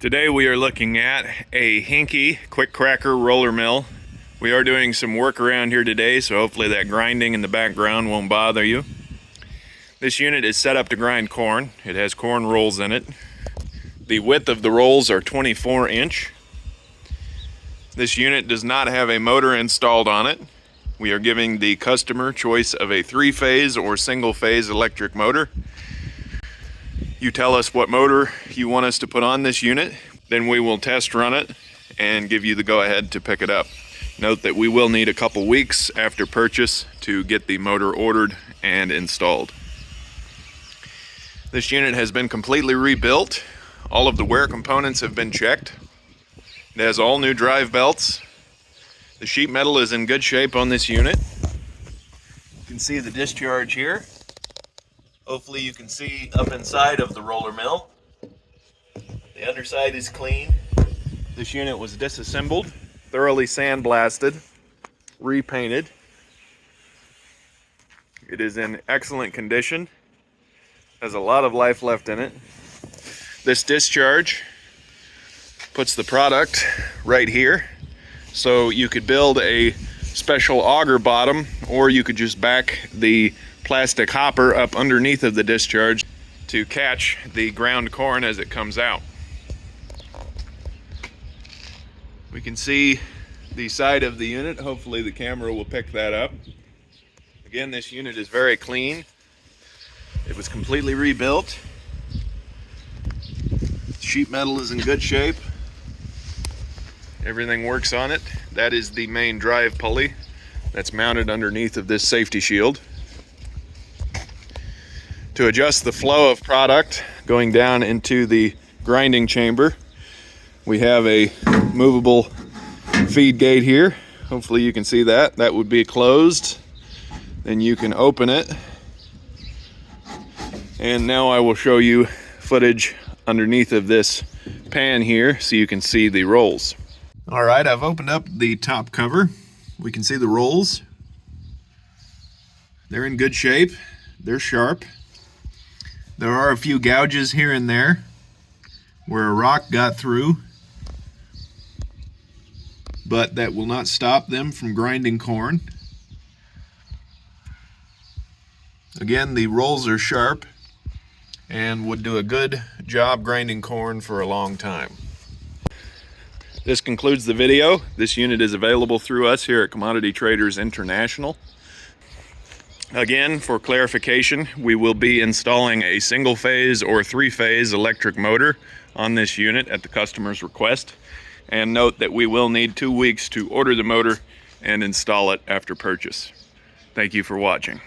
Today we are looking at a HENKE quick cracker roller mill. We are doing some work around here today, so hopefully that grinding in the background won't bother you. This unit is set up to grind corn. It has corn rolls in it. The width of the rolls are 24-inch. This unit does not have a motor installed on it. We are giving the customer choice of a 3-phase or single-phase electric motor. You tell us what motor you want us to put on this unit, then we will test run it and give you the go-ahead to pick it up. Note that we will need a couple weeks after purchase to get the motor ordered and installed. This unit has been completely rebuilt. All of the wear components have been checked. It has all new drive belts. The sheet metal is in good shape on this unit. You can see the discharge here. Hopefully you can see up inside of the roller mill. The underside is clean. This unit was disassembled, thoroughly sandblasted, repainted. It is in excellent condition. Has a lot of life left in it. This discharge puts the product right here. So you could build a special auger bottom, or you could just back the plastic hopper up underneath of the discharge to catch the ground corn as it comes out. We can see the side of the unit. Hopefully the camera will pick that up. Again, this unit is very clean. It was completely rebuilt. Sheet metal is in good shape. Everything works on it. That is the main drive pulley that's mounted underneath of this safety shield. To adjust the flow of product going down into the grinding chamber, we have a movable feed gate here. Hopefully you can see that. That would be closed. Then you can open it. And now I will show you footage underneath of this pan here so you can see the rolls. All right, I've opened up the top cover. We can see the rolls. They're in good shape. They're sharp. There are a few gouges here and there where a rock got through, but that will not stop them from grinding corn. Again, the rolls are sharp and would do a good job grinding corn for a long time. This concludes the video. This unit is available through us here at Commodity Traders International. Again, for clarification, we will be installing a single-phase or 3-phase electric motor on this unit at the customer's request. And note that we will need 2 weeks to order the motor and install it after purchase. Thank you for watching.